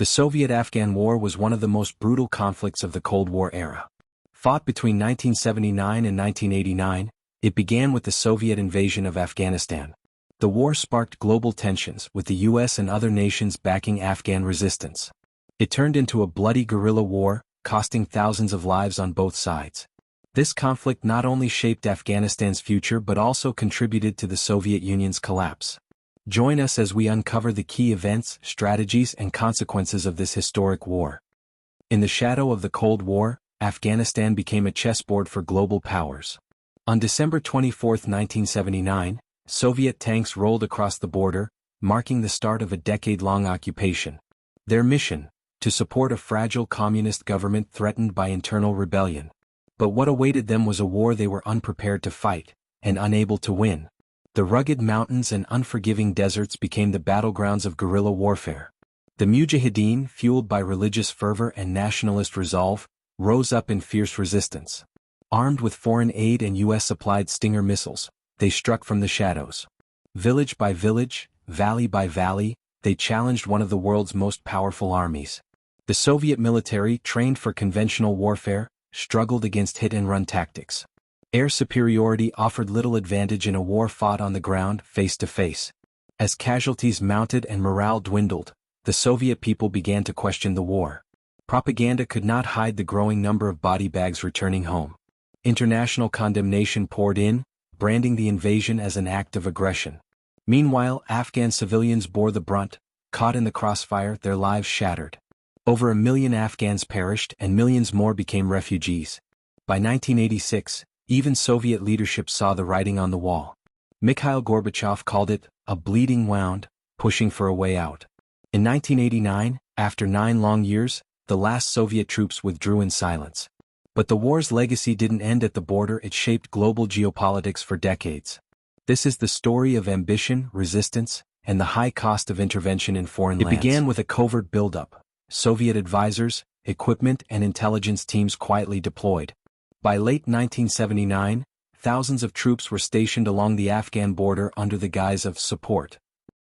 The Soviet-Afghan War was one of the most brutal conflicts of the Cold War era. Fought between 1979 and 1989, it began with the Soviet invasion of Afghanistan. The war sparked global tensions, with the US and other nations backing Afghan resistance. It turned into a bloody guerrilla war, costing thousands of lives on both sides. This conflict not only shaped Afghanistan's future but also contributed to the Soviet Union's collapse. Join us as we uncover the key events, strategies, and consequences of this historic war. In the shadow of the Cold War, Afghanistan became a chessboard for global powers. On December 24, 1979, Soviet tanks rolled across the border, marking the start of a decade-long occupation. Their mission: to support a fragile communist government threatened by internal rebellion. But what awaited them was a war they were unprepared to fight, and unable to win. The rugged mountains and unforgiving deserts became the battlegrounds of guerrilla warfare. The Mujahideen, fueled by religious fervor and nationalist resolve, rose up in fierce resistance. Armed with foreign aid and US-supplied Stinger missiles, they struck from the shadows. Village by village, valley by valley, they challenged one of the world's most powerful armies. The Soviet military, trained for conventional warfare, struggled against hit-and-run tactics. Air superiority offered little advantage in a war fought on the ground, face-to-face. As casualties mounted and morale dwindled, the Soviet people began to question the war. Propaganda could not hide the growing number of body bags returning home. International condemnation poured in, branding the invasion as an act of aggression. Meanwhile, Afghan civilians bore the brunt, caught in the crossfire, their lives shattered. Over 1 million Afghans perished and millions more became refugees. By 1986, even Soviet leadership saw the writing on the wall. Mikhail Gorbachev called it a bleeding wound, pushing for a way out. In 1989, after 9 long years, the last Soviet troops withdrew in silence. But the war's legacy didn't end at the border, it shaped global geopolitics for decades. This is the story of ambition, resistance, and the high cost of intervention in foreign lands. It began with a covert buildup. Soviet advisors, equipment, and intelligence teams quietly deployed. By late 1979, thousands of troops were stationed along the Afghan border under the guise of support.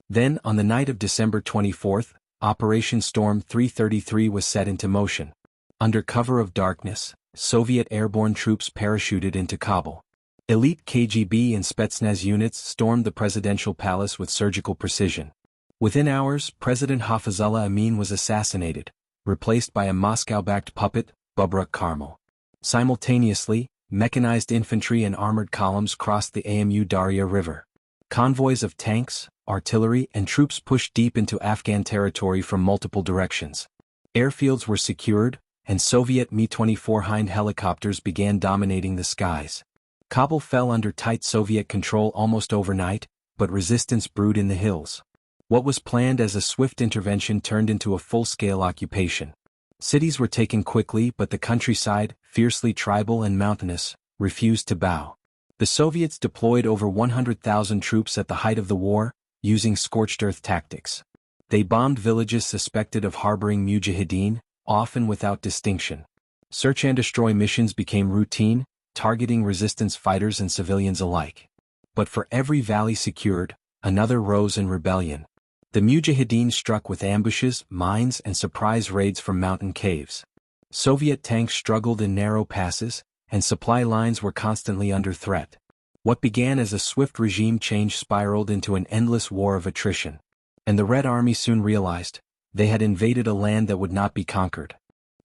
Then, on the night of December 24, Operation Storm-333 was set into motion. Under cover of darkness, Soviet airborne troops parachuted into Kabul. Elite KGB and Spetsnaz units stormed the presidential palace with surgical precision. Within hours, President Hafizullah Amin was assassinated, replaced by a Moscow-backed puppet, Babrak Karmal. Simultaneously, mechanized infantry and armored columns crossed the Amu Darya River. Convoys of tanks, artillery, and troops pushed deep into Afghan territory from multiple directions. Airfields were secured, and Soviet Mi-24 Hind helicopters began dominating the skies. Kabul fell under tight Soviet control almost overnight, but resistance brewed in the hills. What was planned as a swift intervention turned into a full-scale occupation. Cities were taken quickly, but the countryside, fiercely tribal and mountainous, refused to bow. The Soviets deployed over 100,000 troops at the height of the war, using scorched-earth tactics. They bombed villages suspected of harboring Mujahideen, often without distinction. Search-and-destroy missions became routine, targeting resistance fighters and civilians alike. But for every valley secured, another rose in rebellion. The Mujahideen struck with ambushes, mines, and surprise raids from mountain caves. Soviet tanks struggled in narrow passes, and supply lines were constantly under threat. What began as a swift regime change spiraled into an endless war of attrition. And the Red Army soon realized, they had invaded a land that would not be conquered.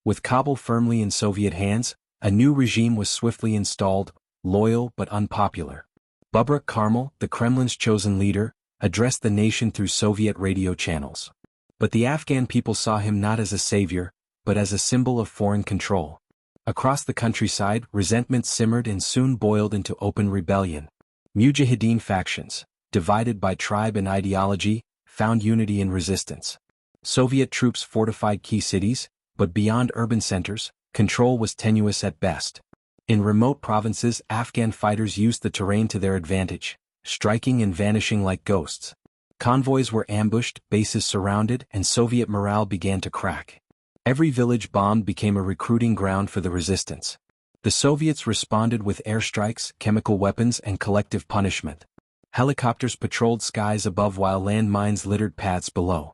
With Kabul firmly in Soviet hands, a new regime was swiftly installed, loyal but unpopular. Babrak Karmal, the Kremlin's chosen leader, addressed the nation through Soviet radio channels. But the Afghan people saw him not as a savior, but as a symbol of foreign control. Across the countryside, resentment simmered and soon boiled into open rebellion. Mujahideen factions, divided by tribe and ideology, found unity in resistance. Soviet troops fortified key cities, but beyond urban centers, control was tenuous at best. In remote provinces, Afghan fighters used the terrain to their advantage, striking and vanishing like ghosts. Convoys were ambushed, bases surrounded, and Soviet morale began to crack. Every village bombed became a recruiting ground for the resistance. The Soviets responded with airstrikes, chemical weapons, and collective punishment. Helicopters patrolled skies above while landmines littered paths below.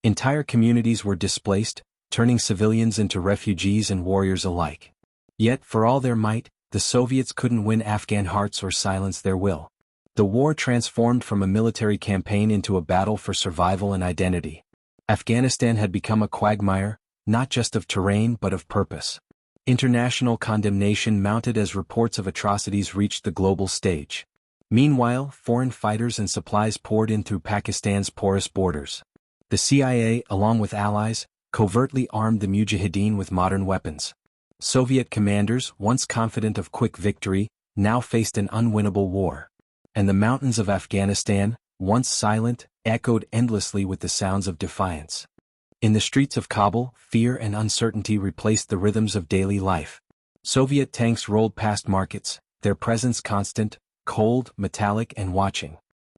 Entire communities were displaced, turning civilians into refugees and warriors alike. Yet, for all their might, the Soviets couldn't win Afghan hearts or silence their will. The war transformed from a military campaign into a battle for survival and identity. Afghanistan had become a quagmire, not just of terrain but of purpose. International condemnation mounted as reports of atrocities reached the global stage. Meanwhile, foreign fighters and supplies poured in through Pakistan's porous borders. The CIA, along with allies, covertly armed the Mujahideen with modern weapons. Soviet commanders, once confident of quick victory, now faced an unwinnable war. And the mountains of Afghanistan, once silent, echoed endlessly with the sounds of defiance. In the streets of Kabul, fear and uncertainty replaced the rhythms of daily life. Soviet tanks rolled past markets, their presence constant, cold, metallic and watching.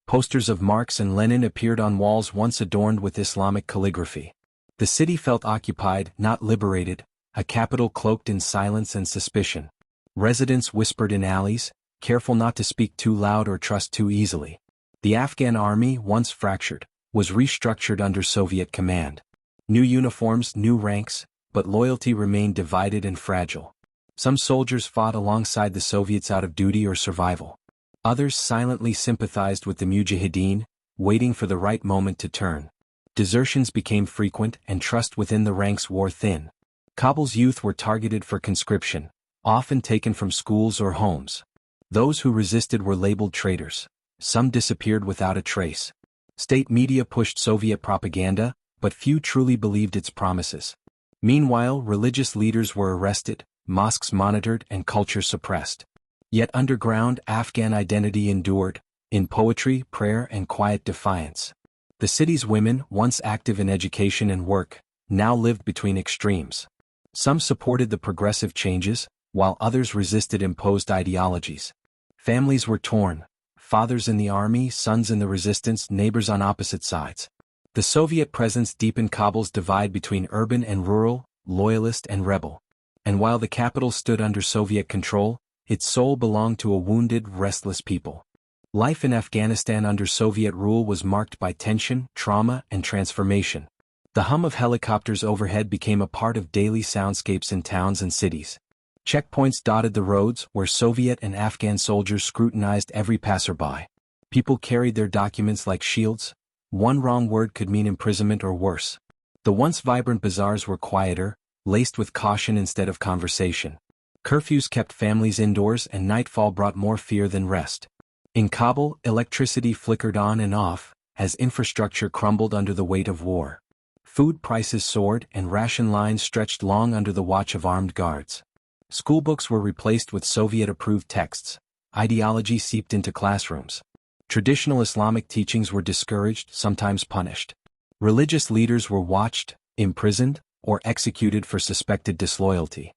Posters of Marx and Lenin appeared on walls once adorned with Islamic calligraphy. The city felt occupied, not liberated, a capital cloaked in silence and suspicion. Residents whispered in alleys, careful not to speak too loud or trust too easily. The Afghan army, once fractured, was restructured under Soviet command. New uniforms, new ranks, but loyalty remained divided and fragile. Some soldiers fought alongside the Soviets out of duty or survival. Others silently sympathized with the Mujahideen, waiting for the right moment to turn. Desertions became frequent and trust within the ranks wore thin. Kabul's youth were targeted for conscription, often taken from schools or homes. Those who resisted were labeled traitors. Some disappeared without a trace. State media pushed Soviet propaganda, but few truly believed its promises. Meanwhile, religious leaders were arrested, mosques monitored and culture suppressed. Yet underground Afghan identity endured, in poetry, prayer and quiet defiance. The city's women, once active in education and work, now lived between extremes. Some supported the progressive changes, while others resisted imposed ideologies. Families were torn, fathers in the army, sons in the resistance, neighbors on opposite sides. The Soviet presence deepened Kabul's divide between urban and rural, loyalist and rebel. And while the capital stood under Soviet control, its soul belonged to a wounded, restless people. Life in Afghanistan under Soviet rule was marked by tension, trauma, and transformation. The hum of helicopters overhead became a part of daily soundscapes in towns and cities. Checkpoints dotted the roads where Soviet and Afghan soldiers scrutinized every passerby. People carried their documents like shields. One wrong word could mean imprisonment or worse. The once vibrant bazaars were quieter, laced with caution instead of conversation. Curfews kept families indoors and nightfall brought more fear than rest. In Kabul, electricity flickered on and off, as infrastructure crumbled under the weight of war. Food prices soared and ration lines stretched long under the watch of armed guards. Schoolbooks were replaced with Soviet-approved texts. Ideology seeped into classrooms. Traditional Islamic teachings were discouraged, sometimes punished. Religious leaders were watched, imprisoned, or executed for suspected disloyalty.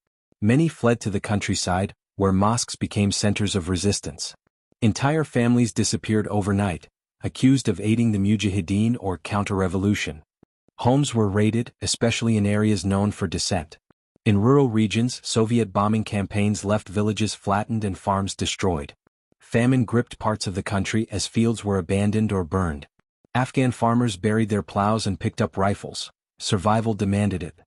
Many fled to the countryside, where mosques became centers of resistance. Entire families disappeared overnight, accused of aiding the Mujahideen or counter-revolution. Homes were raided, especially in areas known for dissent. In rural regions, Soviet bombing campaigns left villages flattened and farms destroyed. Famine gripped parts of the country as fields were abandoned or burned. Afghan farmers buried their plows and picked up rifles. Survival demanded it.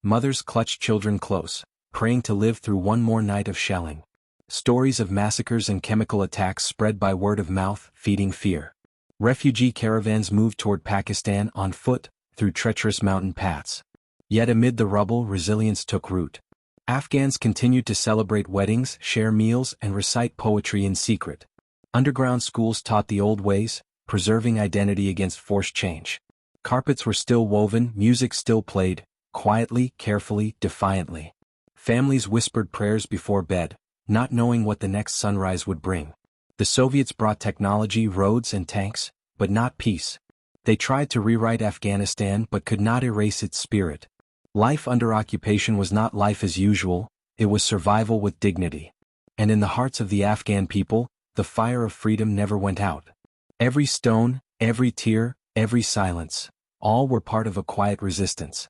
Mothers clutched children close, praying to live through one more night of shelling. Stories of massacres and chemical attacks spread by word of mouth, feeding fear. Refugee caravans moved toward Pakistan on foot, through treacherous mountain paths. Yet amid the rubble, resilience took root. Afghans continued to celebrate weddings, share meals, and recite poetry in secret. Underground schools taught the old ways, preserving identity against forced change. Carpets were still woven, music still played, quietly, carefully, defiantly. Families whispered prayers before bed, not knowing what the next sunrise would bring. The Soviets brought technology, roads, and tanks, but not peace. They tried to rewrite Afghanistan but could not erase its spirit. Life under occupation was not life as usual, it was survival with dignity. And in the hearts of the Afghan people, the fire of freedom never went out. Every stone, every tear, every silence, all were part of a quiet resistance.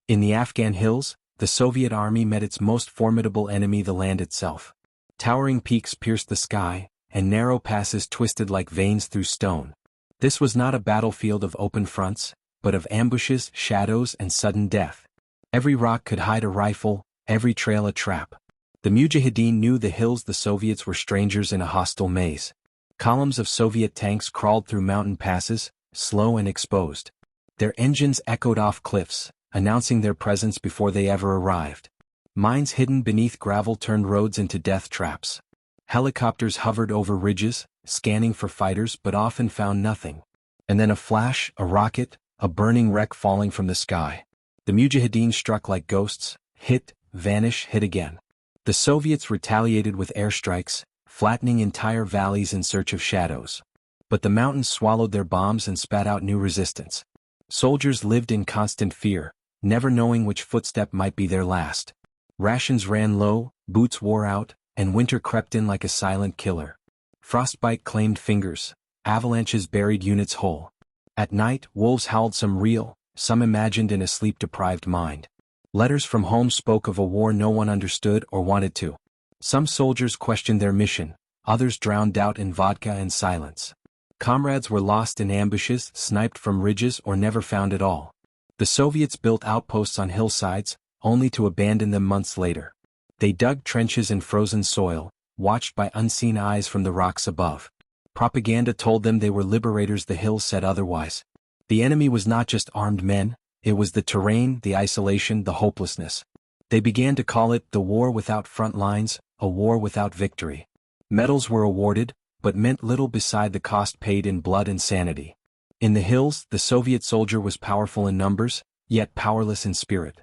In the Afghan hills, the Soviet army met its most formidable enemy, the land itself. Towering peaks pierced the sky, and narrow passes twisted like veins through stone. This was not a battlefield of open fronts, but of ambushes, shadows, and sudden death. Every rock could hide a rifle, every trail a trap. The Mujahideen knew the hills. The Soviets were strangers in a hostile maze. Columns of Soviet tanks crawled through mountain passes, slow and exposed. Their engines echoed off cliffs, announcing their presence before they ever arrived. Mines hidden beneath gravel turned roads into death traps. Helicopters hovered over ridges, scanning for fighters but often found nothing. And then a flash, a rocket, a burning wreck falling from the sky. The Mujahideen struck like ghosts, hit, vanish, hit again. The Soviets retaliated with airstrikes, flattening entire valleys in search of shadows. But the mountains swallowed their bombs and spat out new resistance. Soldiers lived in constant fear, never knowing which footstep might be their last. Rations ran low, boots wore out, and winter crept in like a silent killer. Frostbite claimed fingers, avalanches buried units whole. At night, wolves howled, some real, some imagined in a sleep-deprived mind. Letters from home spoke of a war no one understood or wanted to. Some soldiers questioned their mission, others drowned doubt in vodka and silence. Comrades were lost in ambushes, sniped from ridges, or never found at all. The Soviets built outposts on hillsides, only to abandon them months later. They dug trenches in frozen soil, watched by unseen eyes from the rocks above. Propaganda told them they were liberators. The hills said otherwise. The enemy was not just armed men, it was the terrain, the isolation, the hopelessness. They began to call it the war without front lines, a war without victory. Medals were awarded, but meant little beside the cost paid in blood and sanity. In the hills, the Soviet soldier was powerful in numbers, yet powerless in spirit.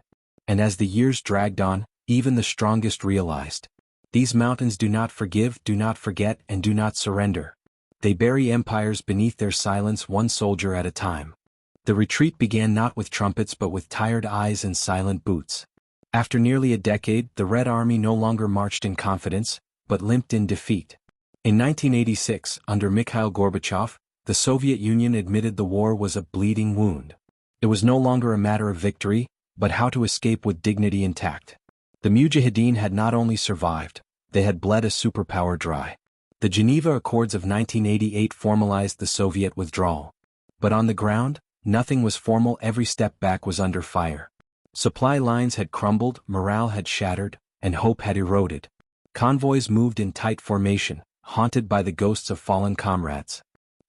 And as the years dragged on, even the strongest realized. These mountains do not forgive, do not forget, and do not surrender. They bury empires beneath their silence, one soldier at a time. The retreat began not with trumpets but with tired eyes and silent boots. After nearly a decade, the Red Army no longer marched in confidence, but limped in defeat. In 1986, under Mikhail Gorbachev, the Soviet Union admitted the war was a bleeding wound. It was no longer a matter of victory, but how to escape with dignity intact. The Mujahideen had not only survived, they had bled a superpower dry. The Geneva Accords of 1988 formalized the Soviet withdrawal. But on the ground, nothing was formal. Every step back was under fire. Supply lines had crumbled, morale had shattered, and hope had eroded. Convoys moved in tight formation, haunted by the ghosts of fallen comrades.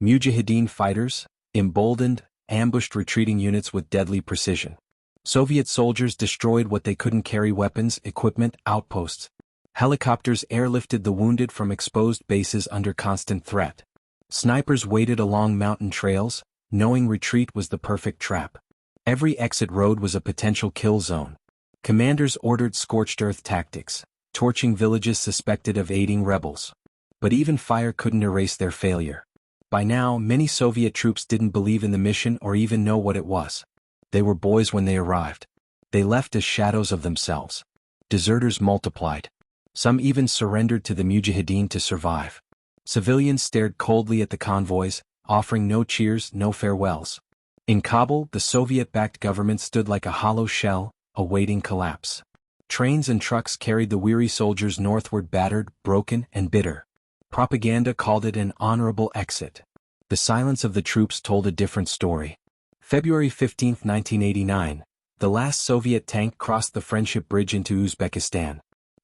Mujahideen fighters, emboldened, ambushed retreating units with deadly precision. Soviet soldiers destroyed what they couldn't carry: weapons, equipment, outposts. Helicopters airlifted the wounded from exposed bases under constant threat. Snipers waited along mountain trails, knowing retreat was the perfect trap. Every exit road was a potential kill zone. Commanders ordered scorched earth tactics, torching villages suspected of aiding rebels. But even fire couldn't erase their failure. By now, many Soviet troops didn't believe in the mission or even know what it was. They were boys when they arrived. They left as shadows of themselves. Deserters multiplied. Some even surrendered to the Mujahideen to survive. Civilians stared coldly at the convoys, offering no cheers, no farewells. In Kabul, the Soviet-backed government stood like a hollow shell, awaiting collapse. Trains and trucks carried the weary soldiers northward, battered, broken, and bitter. Propaganda called it an honorable exit. The silence of the troops told a different story. February 15, 1989, the last Soviet tank crossed the Friendship Bridge into Uzbekistan.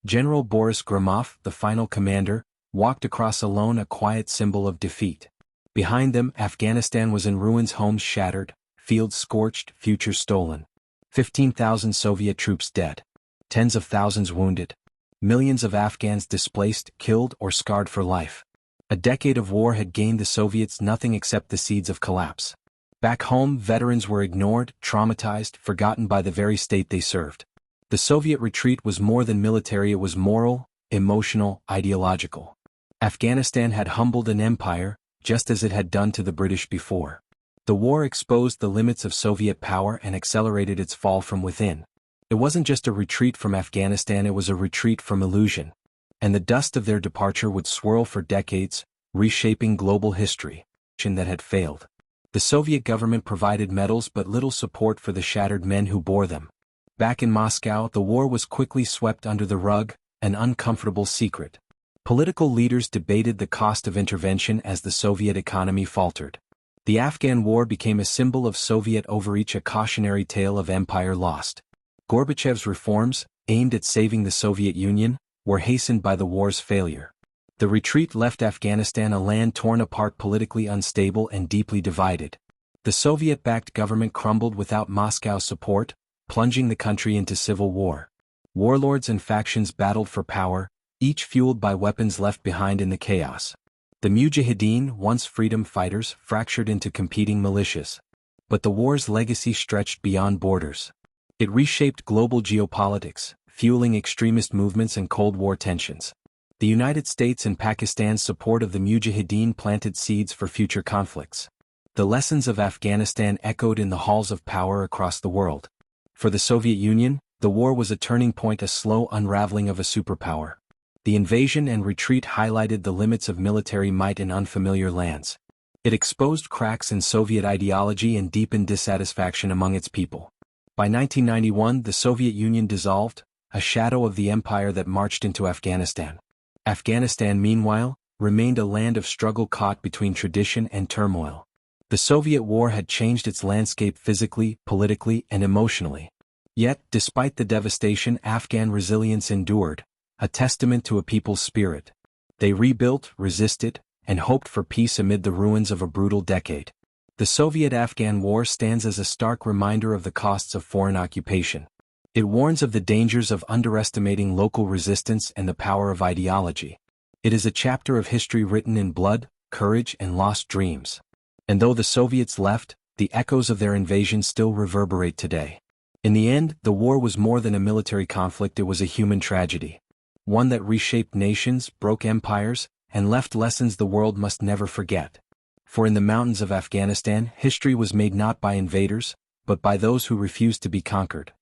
General Boris Gromov, the final commander, walked across alone, a quiet symbol of defeat. Behind them, Afghanistan was in ruins, homes shattered, fields scorched, futures stolen. 15,000 Soviet troops dead. Tens of thousands wounded. Millions of Afghans displaced, killed, or scarred for life. A decade of war had gained the Soviets nothing except the seeds of collapse. Back home, veterans were ignored, traumatized, forgotten by the very state they served. The Soviet retreat was more than military, it was moral, emotional, ideological. Afghanistan had humbled an empire, just as it had done to the British before. The war exposed the limits of Soviet power and accelerated its fall from within. It wasn't just a retreat from Afghanistan, it was a retreat from illusion. And the dust of their departure would swirl for decades, reshaping global history that had failed. The Soviet government provided medals but little support for the shattered men who bore them. Back in Moscow, the war was quickly swept under the rug, an uncomfortable secret. Political leaders debated the cost of intervention as the Soviet economy faltered. The Afghan War became a symbol of Soviet overreach, a cautionary tale of empire lost. Gorbachev's reforms, aimed at saving the Soviet Union, were hastened by the war's failure. The retreat left Afghanistan a land torn apart, politically unstable and deeply divided. The Soviet-backed government crumbled without Moscow's support, plunging the country into civil war. Warlords and factions battled for power, each fueled by weapons left behind in the chaos. The Mujahideen, once freedom fighters, fractured into competing militias. But the war's legacy stretched beyond borders. It reshaped global geopolitics, fueling extremist movements and Cold War tensions. The United States and Pakistan's support of the Mujahideen planted seeds for future conflicts. The lessons of Afghanistan echoed in the halls of power across the world. For the Soviet Union, the war was a turning point, a slow unraveling of a superpower. The invasion and retreat highlighted the limits of military might in unfamiliar lands. It exposed cracks in Soviet ideology and deepened dissatisfaction among its people. By 1991, the Soviet Union dissolved, a shadow of the empire that marched into Afghanistan. Afghanistan, meanwhile, remained a land of struggle, caught between tradition and turmoil. The Soviet war had changed its landscape physically, politically, and emotionally. Yet, despite the devastation, Afghan resilience endured, a testament to a people's spirit. They rebuilt, resisted, and hoped for peace amid the ruins of a brutal decade. The Soviet-Afghan War stands as a stark reminder of the costs of foreign occupation. It warns of the dangers of underestimating local resistance and the power of ideology. It is a chapter of history written in blood, courage, and lost dreams. And though the Soviets left, the echoes of their invasion still reverberate today. In the end, the war was more than a military conflict. It was a human tragedy. One that reshaped nations, broke empires, and left lessons the world must never forget. For in the mountains of Afghanistan, history was made not by invaders, but by those who refused to be conquered.